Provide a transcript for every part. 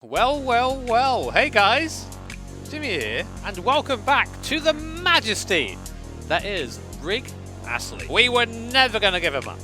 Well, well, well. Hey guys, Jimmy here, and welcome back to the majesty that is Rig Astley. We were never going to give him up.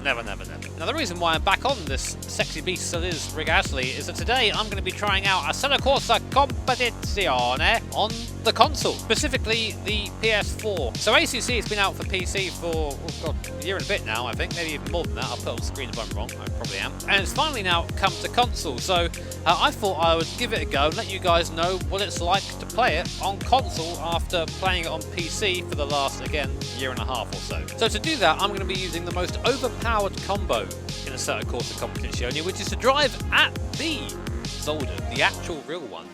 Never, never, never. Now the reason why I'm back on this sexy beast that is Rig Astley is that today I'm going to be trying out Assetto Corsa Competizione on the console, specifically the PS4. So ACC has been out for PC for, oh god, a year and a bit now, I think, maybe even more than that. I'll put on the screen if I'm wrong, I probably am. And it's finally now come to console, so I thought I would give it a go and let you guys know what it's like to play it on console after playing it on PC for the last, again, year and a half or so. So to do that, I'm going to be using the most overpowered combo in Assetto Corsa Competizione, which is to drive at the Zolder, the actual real one,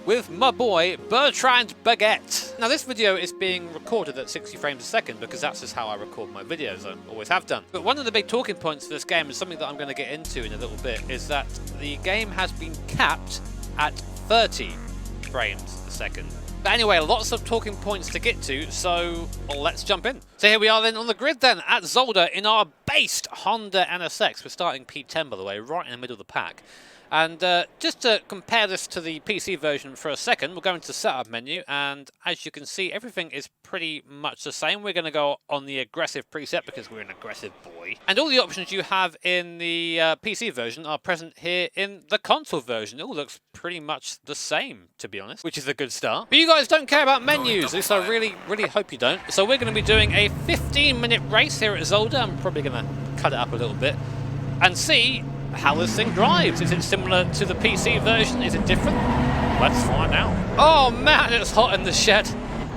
with my boy Bertrand Baguette. Now this video is being recorded at 60 frames a second because that's just how I record my videos, I always have done. But one of the big talking points for this game is something that I'm going to get into in a little bit, is that the game has been capped at 30 frames a second. But anyway, lots of talking points to get to, so let's jump in. So here we are then on the grid then at Zolder in our based Honda NSX. We're starting P10 by the way, right in the middle of the pack. And just to compare this to the PC version for a second, we'll go into the setup menu, and as you can see, everything is pretty much the same. We're going to go on the aggressive preset because we're an aggressive boy. And all the options you have in the PC version are present here in the console version. It all looks pretty much the same, to be honest, which is a good start. But you guys don't care about menus, at least I really hope you don't. So we're going to be doing a 15-minute race here at Zolder. I'm probably going to cut it up a little bit and see how this thing drives. Is it similar to the PC version? Is it different? Let's find out. Oh man, it's hot in the shed.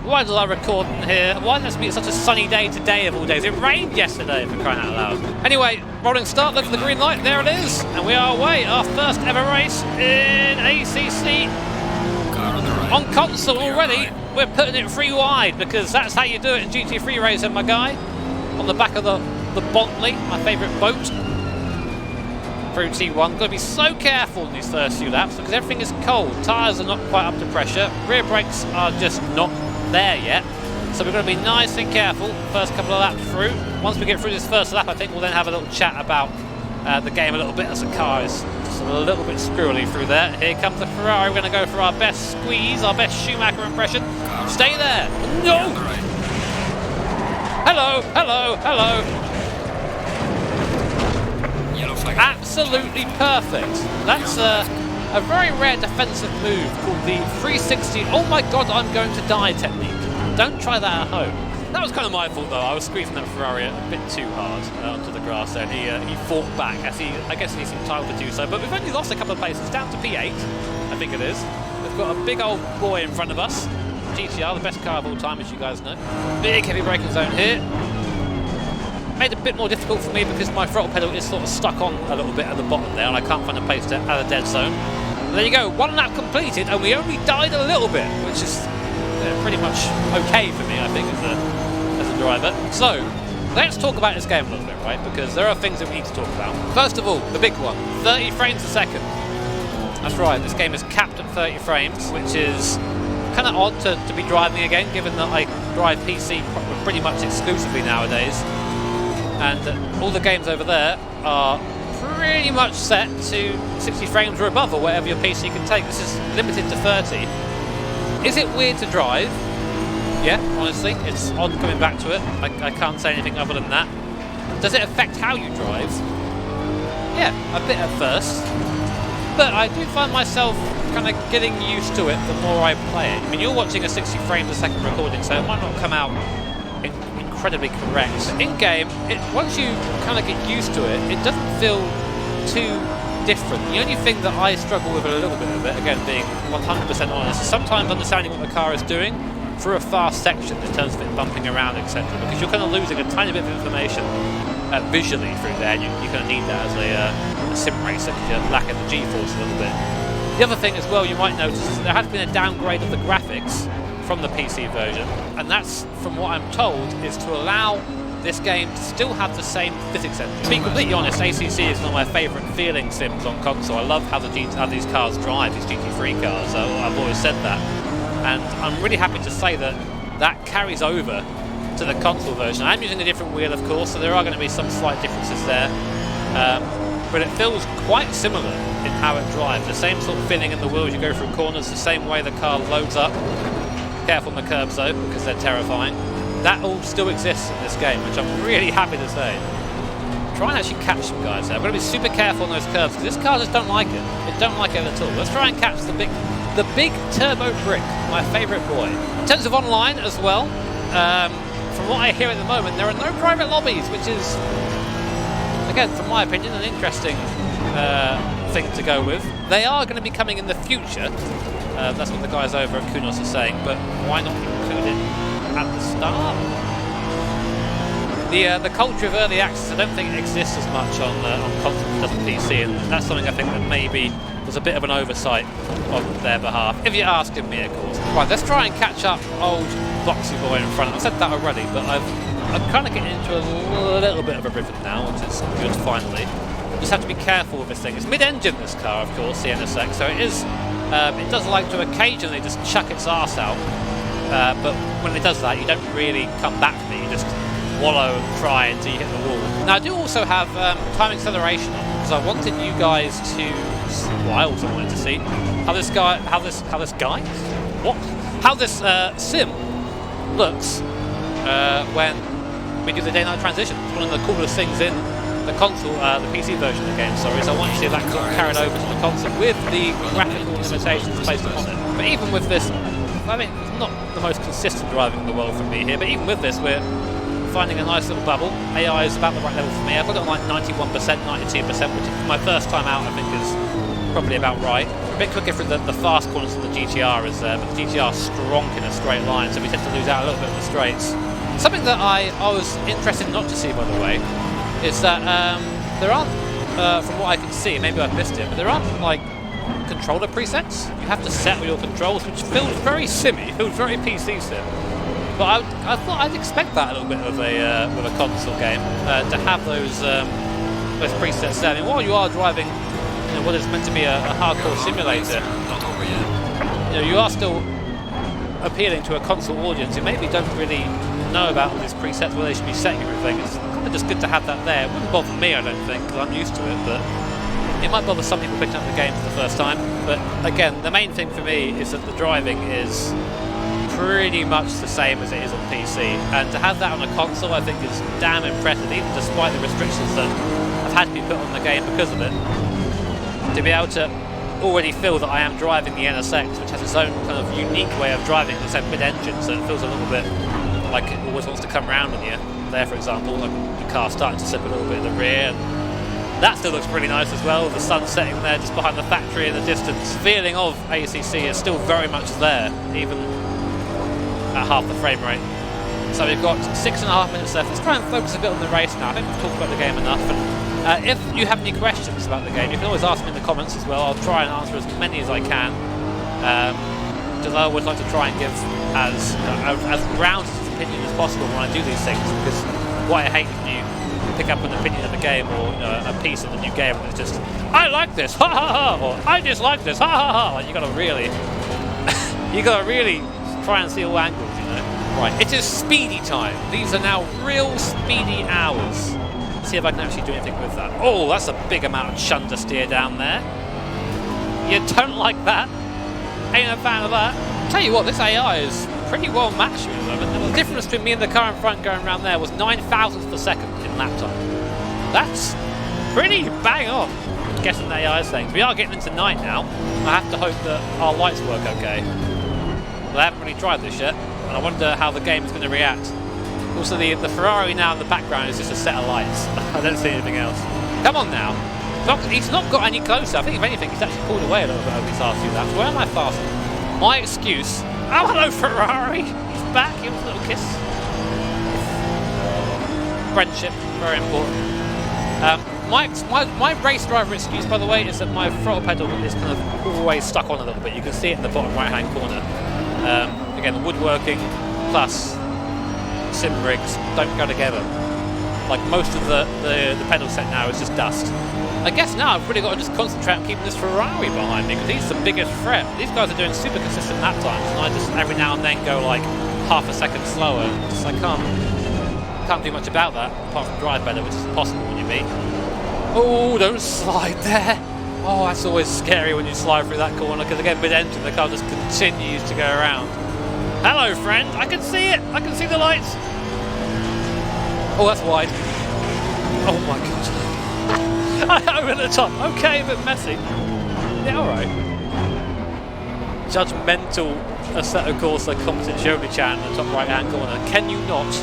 Why did I record in here? Why did it be such a sunny day today of all days? It rained yesterday, for crying out loud. Anyway, rolling start, look at the green light, there it is. And we are away, our first ever race in ACC. On console already, we're putting it free wide because that's how you do it in GT3 racing, my guy. On the back of the Bentley, my favourite boat. Through T1. Got to be so careful in these first few laps because everything is cold. Tyres are not quite up to pressure. Rear brakes are just not there yet. So we've got to be nice and careful first couple of laps through. Once we get through this first lap, I think we'll then have a little chat about the game a little bit, as the car is just a little bit squirrely through there. Here comes the Ferrari. We're going to go for our best squeeze, our best Schumacher impression. Stay there. No! Hello, hello, hello. Absolutely perfect. That's a very rare defensive move called the 360 oh my god I'm going to die technique. Don't try that at home. That was kind of my fault though. I was squeezing that Ferrari a bit too hard onto the grass there, and he fought back as I guess he needs some time to do so, but we've only lost a couple of places, down to P8 I think it is. We've got a big old boy in front of us, GTR, the best car of all time as you guys know. Big heavy braking zone here. Made it a bit more difficult for me because my throttle pedal is sort of stuck on a little bit at the bottom there and I can't find a place to add a dead zone. But there you go, one lap completed and we only died a little bit, which is pretty much okay for me, I think, as a driver. So, let's talk about this game a little bit, right? Because there are things that we need to talk about. First of all, the big one, 30 frames a second. That's right, this game is capped at 30 frames, which is kind of odd to be driving again, given that I drive PC pretty much exclusively nowadays. And all the games over there are pretty much set to 60 frames or above, or whatever your PC can take. This is limited to 30. Is it weird to drive? Yeah, honestly, it's odd coming back to it. I can't say anything other than that. Does it affect how you drive? Yeah, a bit at first. But I do find myself kind of getting used to it the more I play it. I mean, you're watching a 60 frames a second recording, so it might not come out incredibly correct. In-game, once you kind of get used to it, it doesn't feel too different. The only thing that I struggle with a little bit of it, again being 100% honest, is sometimes understanding what the car is doing through a fast section in terms of it bumping around, etc. Because you're kind of losing a tiny bit of information visually through there, and you're going to need that as a sim racer because you're lacking the G-force a little bit. The other thing as well you might notice is there has been a downgrade of the graphics from the PC version, and that's, from what I'm told, is to allow this game to still have the same physics engine. To be completely honest, ACC is one of my favourite feeling sims on console. I love how these cars drive, these GT3 cars, so I've always said that. And I'm really happy to say that carries over to the console version. I'm using a different wheel, of course, so there are going to be some slight differences there. But it feels quite similar in how it drives. The same sort of feeling in the wheel as you go through corners, the same way the car loads up. Careful on the curbs though, because they're terrifying. That all still exists in this game, which I'm really happy to say. Try and actually catch some guys there. I've got to be super careful on those curves, because this car just don't like it. It don't like it at all. Let's try and catch the big turbo brick, my favourite boy. In terms of online as well, from what I hear at the moment, there are no private lobbies, which is, again, from my opinion, an interesting thing to go with. They are going to be coming in the future. That's what the guys over at Kunos are saying, but why not include it at the start? The culture of early access, I don't think it exists as much on console as it does on PC, and that's something I think that maybe was a bit of an oversight on their behalf, if you're asking me, of course. Right, let's try and catch up old Boxy Boy in front. I've said that already, but I'm kind of getting into a little bit of a rhythm now, which is good, finally. Just have to be careful with this thing. It's mid-engine, this car, of course, the NSX, so it is. It does like to occasionally just chuck its arse out, but when it does that, you don't really come back from it. You just wallow and cry until you hit the wall. Now, I do also have time acceleration on, because I wanted you guys to. Well, I also wanted to see how this sim looks when we do the day-night transition. It's one of the coolest things in the console, the PC version of the game, sorry, so I want you to see that sort of carried over to the console with the graphical limitations placed upon it. But even with this, I mean, it's not the most consistent driving in the world for me here, but even with this, we're finding a nice little bubble. AI is about the right level for me. I've got it on like 91%, 92%, which for my first time out, I think is probably about right. We're a bit quicker through the fast corners than the GTR is there, but the GTR is strong in a straight line, so we tend to lose out a little bit in the straights. Something that I was interested not to see, by the way, is that there aren't, from what I can see, maybe I've missed it, but there aren't like controller presets. You have to set all your controls, which feels very simmy, feels very PC sim. But I thought I'd expect that a little bit of with a console game, to have those presets there. I mean, while you are driving, you know, what is meant to be a hardcore simulator, you know, you are still appealing to a console audience who maybe don't really know about all these presets, where they should be setting everything. It's kind of just good to have that there. It wouldn't bother me, I don't think, because I'm used to it, but it might bother some people picking up the game for the first time. But again, the main thing for me is that the driving is pretty much the same as it is on PC, and to have that on a console I think is damn impressive, even despite the restrictions that have had to be put on the game because of it. To be able to already feel that I am driving the NSX, which has its own kind of unique way of driving, it's mid-engine, so it feels a little bit like it always wants to come round on you. There, for example, like the car starting to slip a little bit in the rear, and that still looks pretty nice as well, the sun setting there just behind the factory in the distance. Feeling of ACC is still very much there, even at half the frame rate. So we've got 6.5 minutes left. Let's try and focus a bit on the race now. I think we've talked about the game enough, and if you have any questions about the game, you can always ask me in the comments as well. I'll try and answer as many as I can, because I always like to try and give as round an opinion as possible when I do these things, because what I hate when you pick up an opinion of the game, or a piece of the new game, and it's just, I like this, ha ha ha, or I dislike this, ha ha ha. Like, you gotta really try and see all angles, you know. Right, it is speedy time. These are now real speedy hours. Let's see if I can actually do anything with that. Oh, that's a big amount of chunder steer down there. You don't like that? Ain't a fan of that. Tell you what, this AI is pretty well matched at the moment. And the difference between me and the car in front going around there was 9 thousandths per second in lap time. That's pretty bang on, I'm guessing the AI is saying. We are getting into night now. I have to hope that our lights work okay. Well, I haven't really tried this yet, and I wonder how the game is going to react. Also, the Ferrari now in the background is just a set of lights. I don't see anything else. Come on now. He's not got any closer. I think if anything, he's actually pulled away a little bit over these last few laps. Where am I faster? My excuse. Oh, hello, Ferrari. He's back. Give us a little kiss. Friendship, very important. My race driver excuse, by the way, is that my throttle pedal is kind of always stuck on a little bit. You can see it in the bottom right-hand corner. Again, woodworking plus sim rigs don't go together. Like, most of the pedal set now is just dust. I guess now I've really got to just concentrate on keeping this Ferrari behind me, because he's the biggest threat. These guys are doing super consistent lap times, and I just every now and then go like half a second slower. Just I can't do much about that apart from drive better, which is impossible when you meet. Oh, don't slide there. Oh, that's always scary when you slide through that corner, because again, mid-engine, the car just continues to go around. Hello, friend. I can see it. I can see the lights. Oh, that's wide. Oh, my God. Over the top. Okay, a bit messy. Yeah, all right. Judgmental Assetto Corsa Competizione chan in the top right-hand corner. Can you not?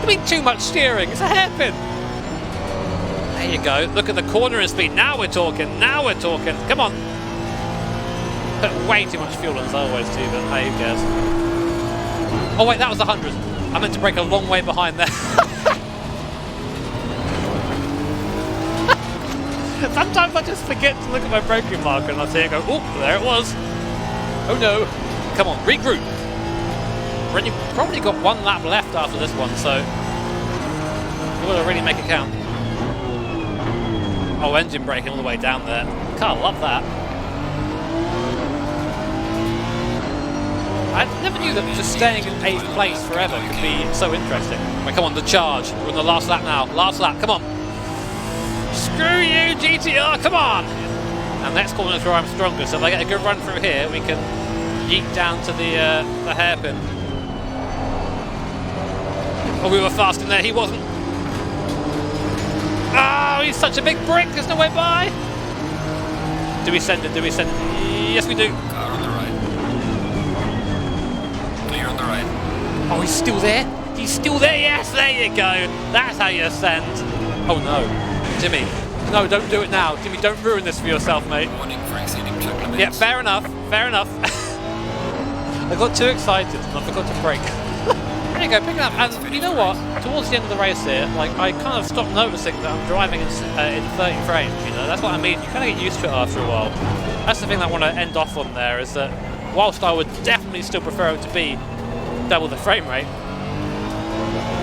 I mean, too much steering. It's a hairpin. There you go. Look at the cornering speed. Now we're talking. Now we're talking. Come on. Put way too much fuel in as I always do, but hey, who cares? Oh wait, that was 100. I meant to brake a long way behind there. Sometimes I just forget to look at my braking marker and I see it go, oh, there it was. Oh no. Come on, regroup. You've probably got one lap left after this one, so you've got to really make it count. Oh, engine braking all the way down there. Can't love that. I never knew that just staying in 8th place forever could be so interesting. Right, come on, the charge. We're on the last lap now. Last lap, come on. Screw you, GTR, come on! And next corner is where I'm stronger, so if I get a good run through here, we can yeet down to the hairpin. Oh, we were fast in there, he wasn't. Oh, he's such a big brick, there's no way by. Do we send it, do we send it? Yes, we do. Car on the right. Clear on the right. Oh, he's still there? He's still there, yes, there you go. That's how you send. Oh no. Jimmy, no, don't do it now. Jimmy, don't ruin this for yourself, mate. Warning for exceeding track limits. Yeah, fair enough, fair enough. I got too excited and I forgot to brake. There you go, pick it up. And you know what? Towards the end of the race here, like I kind of stopped noticing that I'm driving in 30 frames, you know? That's what I mean. You kind of get used to it after a while. That's the thing that I want to end off on there, is that whilst I would definitely still prefer it to be double the frame rate,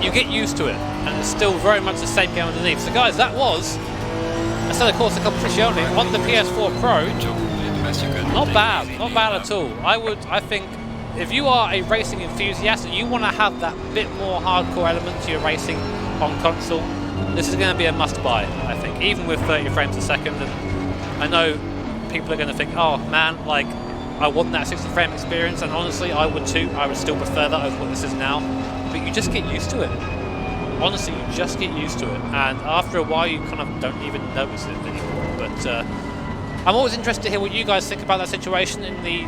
you get used to it, and it's still very much the same game underneath. So guys, that was Assetto Corsa Competizione on the PS4 Pro. Not bad, not bad at all. I think, if you are a racing enthusiast and you want to have that bit more hardcore element to your racing on console, this is going to be a must-buy, I think, even with 30 frames a second. And I know people are going to think, oh man, like, I want that 60 frame experience, and honestly, I would too. I would still prefer that over what this is now. But you just get used to it. Honestly, you just get used to it, and after a while you kind of don't even notice it anymore. But I'm always interested to hear what you guys think about that situation in the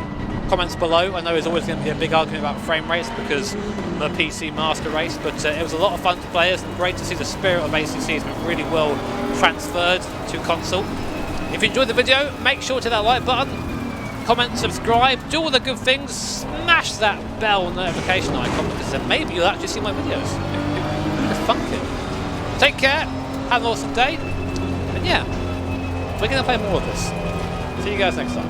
comments below. I know there's always going to be a big argument about frame rates because of the PC Master Race, but it was a lot of fun to play as, and great to see the spirit of ACC has been really well transferred to console. If you enjoyed the video, make sure to hit that like button, comment, subscribe, do all the good things, smash that bell notification icon, because then maybe you'll actually see my videos. Who'd have thunk it? Take care, have an awesome day, and yeah, we're going to play more of this. See you guys next time.